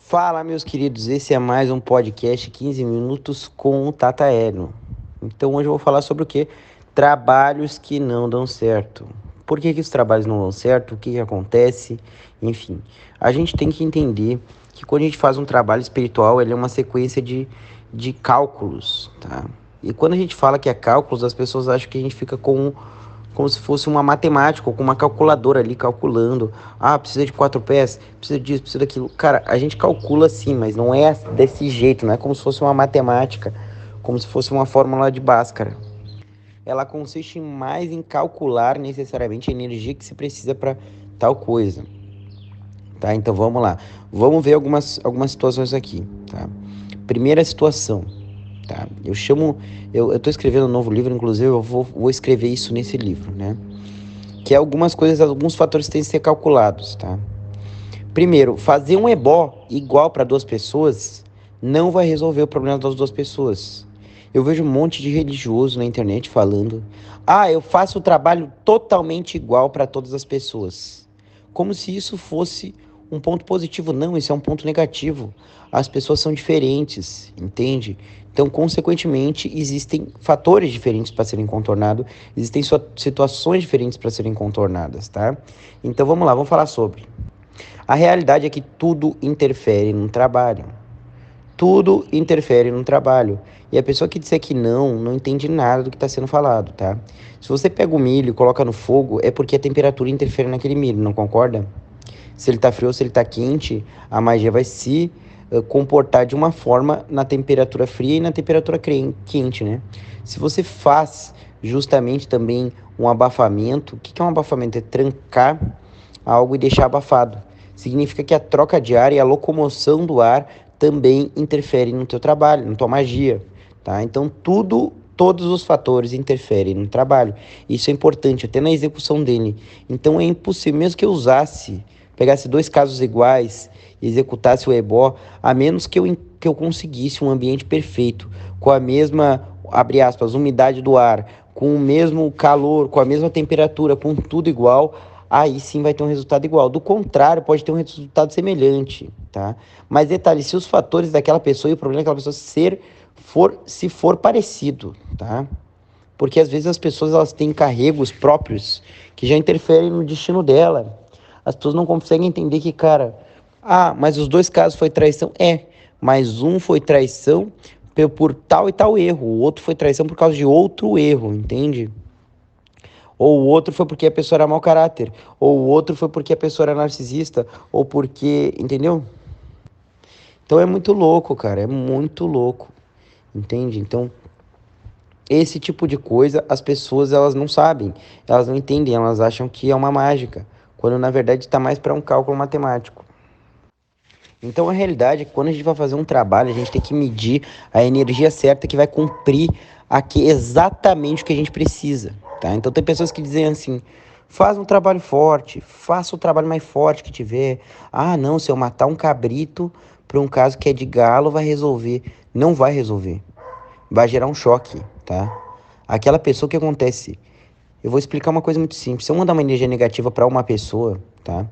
Fala, meus queridos, esse é mais um podcast 15 minutos com o Tata Hélio. Então hoje eu vou falar sobre o quê? Trabalhos que não dão certo. Por que os trabalhos não dão certo? O que acontece? Enfim, a gente tem que entender que quando a gente faz um trabalho espiritual, ele é uma sequência de cálculos, tá? E quando a gente fala que é cálculos, as pessoas acham que a gente fica como se fosse uma matemática ou com uma calculadora ali calculando. Ah, precisa de 4 pés, precisa disso, precisa daquilo. Cara, a gente calcula sim, mas não é desse jeito, não é como se fosse uma matemática, como se fosse uma fórmula de Bhaskara. Ela consiste mais em calcular necessariamente a energia que se precisa para tal coisa, tá? Então vamos lá. Vamos ver algumas situações aqui, tá? Primeira situação, tá? Eu tô escrevendo um novo livro, inclusive eu vou escrever isso nesse livro, né? Que é algumas coisas, alguns fatores têm que ser calculados, tá? Primeiro, fazer um ebó igual para duas pessoas não vai resolver o problema das duas pessoas. Eu vejo um monte de religioso na internet falando: "Ah, eu faço o trabalho totalmente igual para todas as pessoas". Como se isso fosse um ponto positivo. Não, isso é um ponto negativo. As pessoas são diferentes, entende? Então, consequentemente, existem fatores diferentes para serem contornados, existem situações diferentes para serem contornadas, tá? Então, vamos lá, vamos falar sobre. A realidade é que tudo interfere no trabalho. Tudo interfere no trabalho. E a pessoa que disser que não entende nada do que está sendo falado, tá? Se você pega o milho e coloca no fogo, é porque a temperatura interfere naquele milho, não concorda? Se ele está frio ou se ele está quente, a magia vai se comportar de uma forma na temperatura fria e na temperatura quente, né? Se você faz justamente também um abafamento, o que é um abafamento? É trancar algo e deixar abafado. Significa que a troca de ar e a locomoção do ar também interferem no teu trabalho, na tua magia, tá? Então todos os fatores interferem no trabalho. Isso é importante até na execução dele. Então é impossível, mesmo que eu pegasse dois casos iguais, executasse o ebó, a menos que eu conseguisse um ambiente perfeito, com a mesma, abre aspas, umidade do ar, com o mesmo calor, com a mesma temperatura, com tudo igual, aí sim vai ter um resultado igual. Do contrário, pode ter um resultado semelhante, tá? Mas detalhe, se os fatores daquela pessoa e o problema daquela pessoa se for parecido, tá? Porque às vezes as pessoas elas têm carregos próprios que já interferem no destino dela. As pessoas não conseguem entender que, cara, mas os dois casos foi traição. Mas um foi traição por tal e tal erro, o outro foi traição por causa de outro erro, entende? Ou o outro foi porque a pessoa era mau caráter, ou o outro foi porque a pessoa era narcisista, ou porque, entendeu? Então é muito louco, cara, é muito louco, entende? Então, esse tipo de coisa as pessoas elas não sabem, elas não entendem, elas acham que é uma mágica, quando na verdade está mais para um cálculo matemático. Então a realidade é que quando a gente vai fazer um trabalho, a gente tem que medir a energia certa que vai cumprir aqui exatamente o que a gente precisa, tá? Então tem pessoas que dizem assim: faz um trabalho forte, faça o trabalho mais forte que tiver. Ah, não, se eu matar um cabrito para um caso que é de galo, vai resolver. Não vai resolver. Vai gerar um choque, tá? Aquela pessoa, o que acontece? Eu vou explicar uma coisa muito simples. Se eu mandar uma energia negativa para uma pessoa, tá?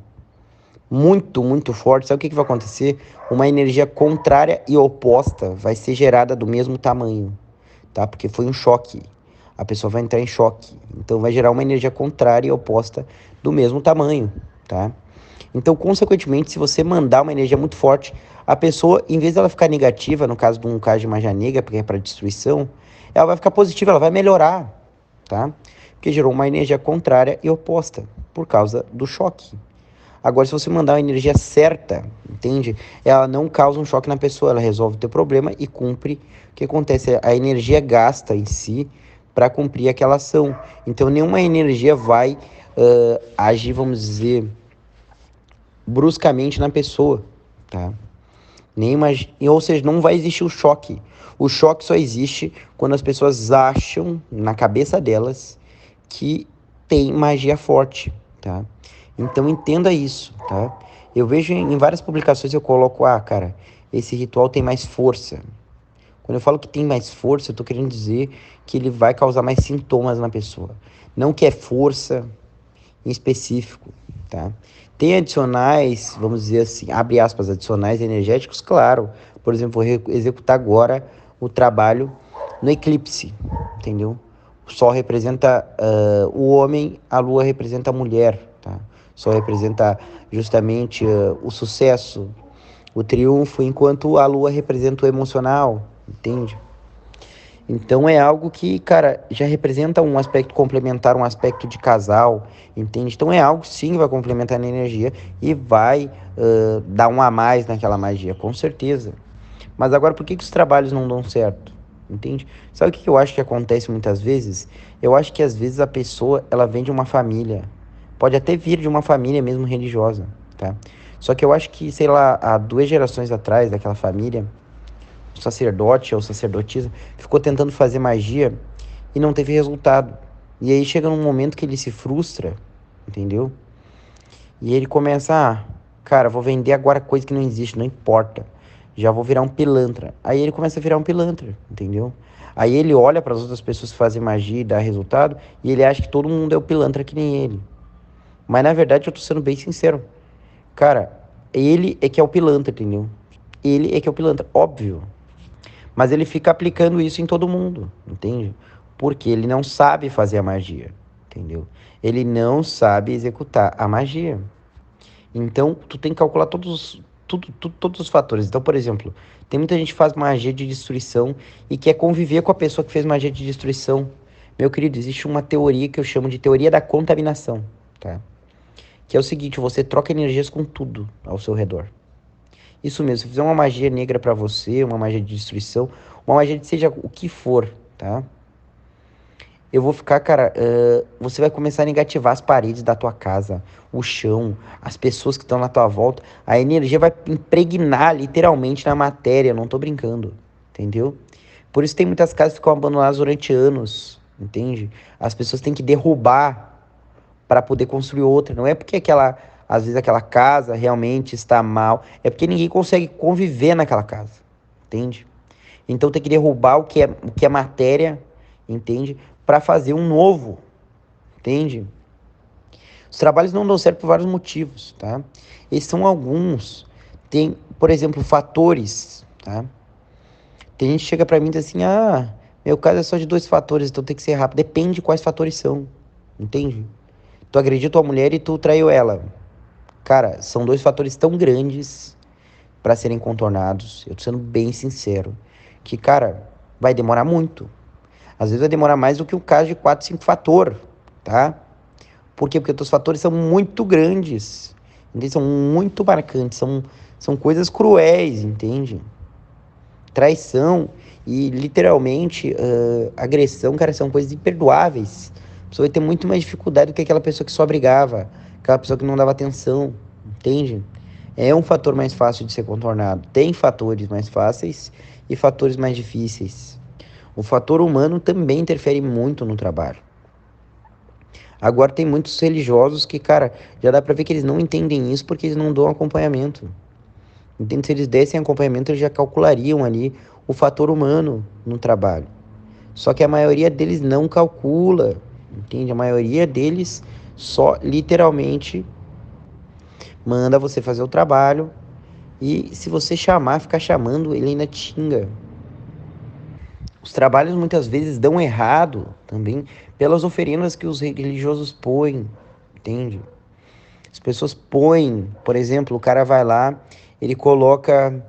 Muito forte, sabe o que vai acontecer? Uma energia contrária e oposta vai ser gerada do mesmo tamanho, tá? Porque foi um choque. A pessoa vai entrar em choque. Então vai gerar uma energia contrária e oposta do mesmo tamanho, tá? Então, consequentemente, se você mandar uma energia muito forte, a pessoa, em vez dela ficar negativa, no caso de um caso de magia negra, porque é para destruição, ela vai ficar positiva, ela vai melhorar, tá? Porque gerou uma energia contrária e oposta por causa do choque. Agora, se você mandar uma energia certa, entende? Ela não causa um choque na pessoa, ela resolve o teu problema e cumpre. O que acontece? A energia gasta em si para cumprir aquela ação. Então, nenhuma energia vai agir, vamos dizer, bruscamente na pessoa, tá? Ou seja, não vai existir o choque. O choque só existe quando as pessoas acham, na cabeça delas, que tem magia forte, tá? Então entenda isso, tá? Eu vejo em várias publicações eu coloco, cara, esse ritual tem mais força. Quando eu falo que tem mais força, eu tô querendo dizer que ele vai causar mais sintomas na pessoa. Não que é força em específico, tá? Tem adicionais, vamos dizer assim, abre aspas, adicionais energéticos, claro. Por exemplo, vou executar agora o trabalho no eclipse, entendeu? O Sol representa o homem, a Lua representa a mulher, tá? O Sol representa justamente o sucesso, o triunfo, enquanto a Lua representa o emocional, entende? Então é algo que, cara, já representa um aspecto complementar, um aspecto de casal, entende? Então é algo sim que vai complementar na energia e vai dar um a mais naquela magia, com certeza. Mas agora por que os trabalhos não dão certo? Entende? Sabe o que eu acho que acontece muitas vezes? Eu acho que às vezes a pessoa, ela vem de uma família, pode até vir de uma família mesmo religiosa, tá? Só que eu acho que, sei lá, há 2 gerações atrás daquela família, o sacerdote ou sacerdotisa ficou tentando fazer magia e não teve resultado. E aí chega num momento que ele se frustra, entendeu? E ele começa, cara, vou vender agora coisa que não existe, não importa. Já vou virar um pilantra. Aí ele começa a virar um pilantra, entendeu? Aí ele olha para as outras pessoas que fazem magia e dá resultado e ele acha que todo mundo é o pilantra que nem ele. Mas na verdade eu tô sendo bem sincero. Cara, ele é que é o pilantra, entendeu? Ele é que é o pilantra, óbvio. Mas ele fica aplicando isso em todo mundo, entende? Porque ele não sabe fazer a magia, entendeu? Ele não sabe executar a magia. Então, tu tem que calcular todos os fatores. Então, por exemplo, tem muita gente que faz magia de destruição e quer conviver com a pessoa que fez magia de destruição. Meu querido, existe uma teoria que eu chamo de teoria da contaminação, tá? Que é o seguinte, você troca energias com tudo ao seu redor. Isso mesmo, se fizer uma magia negra pra você, uma magia de destruição, uma magia de seja o que for, tá? Eu vou ficar, cara, você vai começar a negativar as paredes da tua casa, o chão, as pessoas que estão na tua volta. A energia vai impregnar literalmente na matéria, não tô brincando, entendeu? Por isso tem muitas casas que ficam abandonadas durante anos, entende? As pessoas têm que derrubar para poder construir outra. Não é porque às vezes aquela casa realmente está mal, é porque ninguém consegue conviver naquela casa, entende? Então tem que derrubar o que é matéria, entende? Para fazer um novo, entende? Os trabalhos não dão certo por vários motivos, tá? Esses são alguns. Tem, por exemplo, fatores, tá? Tem gente que chega para mim e diz assim, meu caso é só de 2 fatores, então tem que ser rápido. Depende de quais fatores são, entende? Tu agrediu tua mulher e tu traiu ela. Cara, são 2 fatores tão grandes para serem contornados. Eu tô sendo bem sincero. Que, cara, vai demorar muito. Às vezes vai demorar mais do que um caso de 4, 5 fatores, tá? Por quê? Porque os teus fatores são muito grandes. Entende? São muito marcantes. São coisas cruéis, entende? Traição e literalmente agressão, cara, são coisas imperdoáveis. A pessoa vai ter muito mais dificuldade do que aquela pessoa que só brigava, aquela pessoa que não dava atenção, entende? É um fator mais fácil de ser contornado. Tem fatores mais fáceis e fatores mais difíceis. O fator humano também interfere muito no trabalho. Agora tem muitos religiosos que, cara, já dá pra ver que eles não entendem isso porque eles não dão acompanhamento. Entende? Se eles dessem acompanhamento, eles já calculariam ali o fator humano no trabalho. Só que a maioria deles não calcula, entende? A maioria deles só literalmente manda você fazer o trabalho e se você chamar, ficar chamando, ele ainda te xinga. Os trabalhos muitas vezes dão errado também pelas oferendas que os religiosos põem, entende? As pessoas põem, por exemplo, o cara vai lá, ele coloca,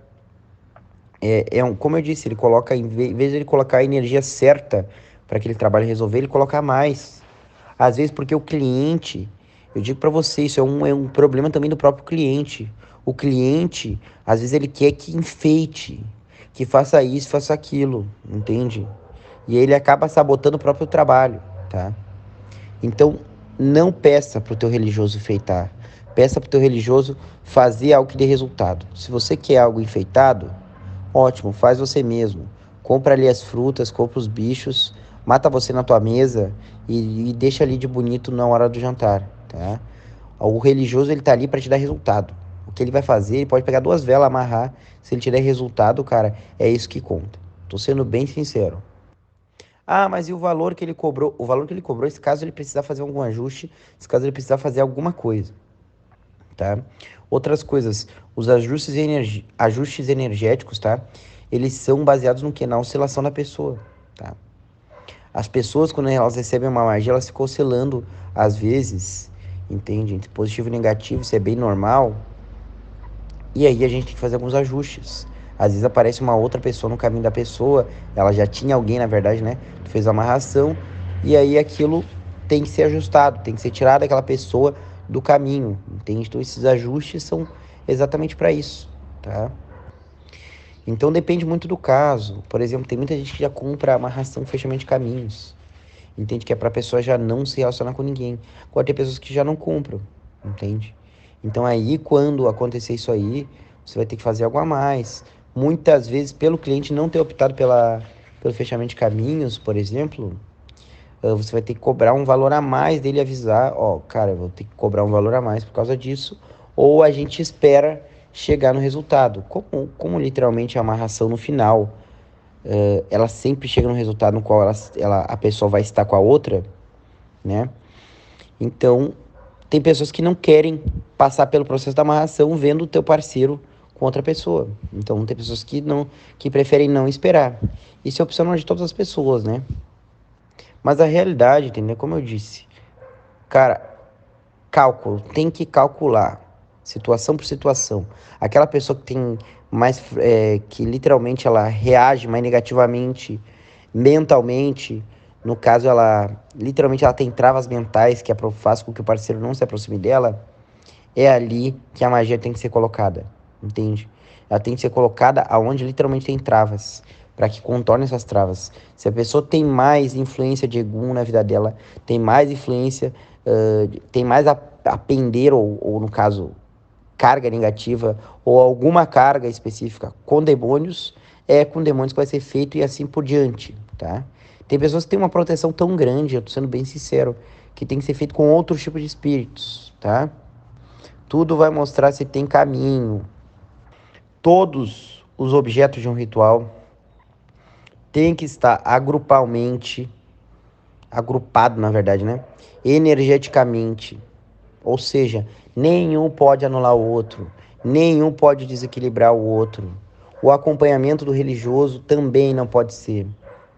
como eu disse, ele coloca, em vez de ele colocar a energia certa para aquele trabalho resolver, ele coloca mais. Às vezes porque o cliente, eu digo para você, isso é um problema também do próprio cliente. O cliente, às vezes ele quer que enfeite, que faça isso, faça aquilo, entende? E ele acaba sabotando o próprio trabalho, tá? Então, não peça pro teu religioso enfeitar. Peça pro teu religioso fazer algo que dê resultado. Se você quer algo enfeitado, ótimo, faz você mesmo. Compra ali as frutas, compra os bichos, mata você na tua mesa e deixa ali de bonito na hora do jantar, tá? O religioso, ele tá ali para te dar resultado. O que ele vai fazer, ele pode pegar 2 velas, amarrar. Se ele te der resultado, cara, é isso que conta. Tô sendo bem sincero. Mas e o valor que ele cobrou? O valor que ele cobrou, esse caso ele precisar fazer algum ajuste, esse caso ele precisar fazer alguma coisa, tá? Outras coisas, os ajustes energéticos, tá? Eles são baseados no que? Na oscilação da pessoa, tá? As pessoas, quando elas recebem uma magia, elas ficam oscilando, às vezes, entende? Entre positivo e negativo, isso é bem normal. E aí a gente tem que fazer alguns ajustes. Às vezes aparece uma outra pessoa no caminho da pessoa, ela já tinha alguém, na verdade, né? Tu fez a amarração, e aí aquilo tem que ser ajustado, tem que ser tirado daquela pessoa do caminho, entende? Então esses ajustes são exatamente para isso, tá? Então depende muito do caso. Por exemplo, tem muita gente que já compra amarração, fechamento de caminhos. Entende? Que é pra pessoa já não se relacionar com ninguém. Agora tem pessoas que já não compram, entende? Então aí, quando acontecer isso aí, você vai ter que fazer algo a mais. Muitas vezes, pelo cliente não ter optado pelo fechamento de caminhos, por exemplo, você vai ter que cobrar um valor a mais dele avisar, ó, cara, eu vou ter que cobrar um valor a mais por causa disso, ou a gente espera chegar no resultado. Como literalmente a amarração no final, ela sempre chega no resultado no qual a pessoa vai estar com a outra, né? Então, tem pessoas que não querem passar pelo processo da amarração vendo o teu parceiro com outra pessoa. Então, tem pessoas que preferem não esperar. Isso é opcional de todas as pessoas, né? Mas a realidade, entendeu? Como eu disse, cara, cálculo, tem que calcular, situação por situação. Aquela pessoa que tem mais, que literalmente ela reage mais negativamente, mentalmente, no caso ela, literalmente ela tem travas mentais que faz com que o parceiro não se aproxime dela, é ali que a magia tem que ser colocada, entende? Ela tem que ser colocada aonde literalmente tem travas, para que contorne essas travas. Se a pessoa tem mais influência de Egum na vida dela, tem mais influência, tem mais a pender, ou no caso, carga negativa, ou alguma carga específica com demônios, é com demônios que vai ser feito e assim por diante, tá? Tem pessoas que têm uma proteção tão grande, eu tô sendo bem sincero, que tem que ser feito com outros tipos de espíritos, tá? Tudo vai mostrar se tem caminho. Todos os objetos de um ritual têm que estar agrupado, na verdade, né? Energeticamente. Ou seja, nenhum pode anular o outro, nenhum pode desequilibrar o outro. O acompanhamento do religioso também não pode ser,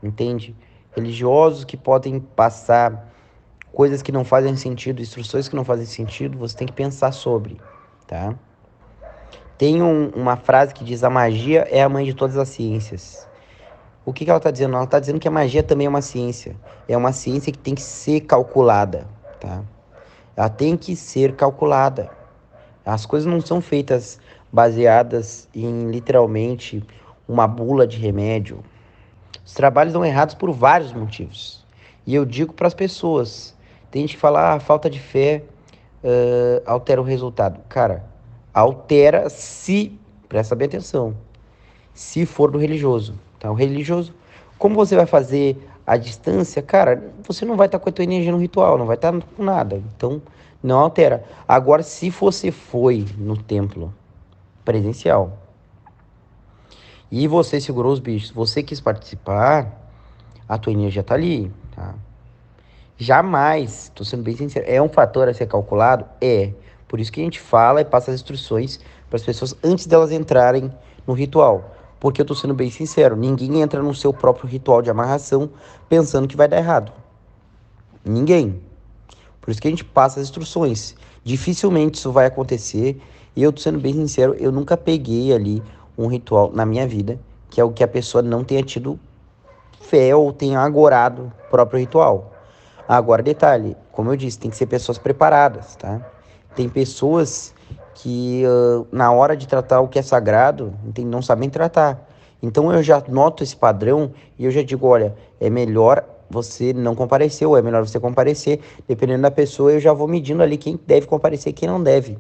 entende? Religiosos que podem passar coisas que não fazem sentido, instruções que não fazem sentido, você tem que pensar sobre, tá? Tem uma frase que diz: a magia é a mãe de todas as ciências. O que ela está dizendo? Ela está dizendo que a magia também é uma ciência. É uma ciência que tem que ser calculada, tá? Ela tem que ser calculada. As coisas não são feitas baseadas em, literalmente, uma bula de remédio. Os trabalhos dão errados por vários motivos. E eu digo para as pessoas, tem gente que fala, falta de fé altera o resultado. Cara, altera se, presta bem atenção, se for do religioso, tá? O religioso, como você vai fazer à distância, cara, você não vai estar com a tua energia no ritual, não vai estar com nada. Então, não altera. Agora, se você foi no templo presencial e você segurou os bichos, você quis participar, a tua energia tá ali, tá? Jamais, tô sendo bem sincero, é um fator a ser calculado? É. Por isso que a gente fala e passa as instruções para as pessoas antes delas entrarem no ritual. Porque eu tô sendo bem sincero, ninguém entra no seu próprio ritual de amarração pensando que vai dar errado. Ninguém. Por isso que a gente passa as instruções. Dificilmente isso vai acontecer. E eu tô sendo bem sincero, eu nunca peguei ali um ritual na minha vida que é o que a pessoa não tenha tido fé ou tenha agorado o próprio ritual. Agora, detalhe, como eu disse, tem que ser pessoas preparadas, tá? Tem pessoas que, na hora de tratar o que é sagrado, não sabem tratar. Então, eu já noto esse padrão e eu já digo, olha, é melhor você não comparecer ou é melhor você comparecer. Dependendo da pessoa, eu já vou medindo ali quem deve comparecer e quem não deve.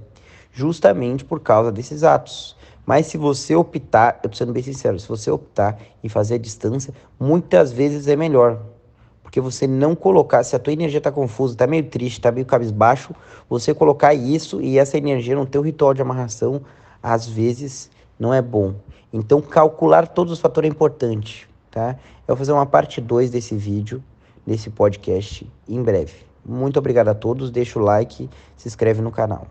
Justamente por causa desses atos. Mas se você optar, eu tô sendo bem sincero, se você optar em fazer a distância, muitas vezes é melhor. Porque você não colocar, se a tua energia tá confusa, tá meio triste, tá meio cabisbaixo, você colocar isso e essa energia no teu ritual de amarração, às vezes não é bom. Então, calcular todos os fatores é importante, tá? Eu vou fazer uma parte 2 desse vídeo, desse podcast, em breve. Muito obrigado a todos, deixa o like, se inscreve no canal.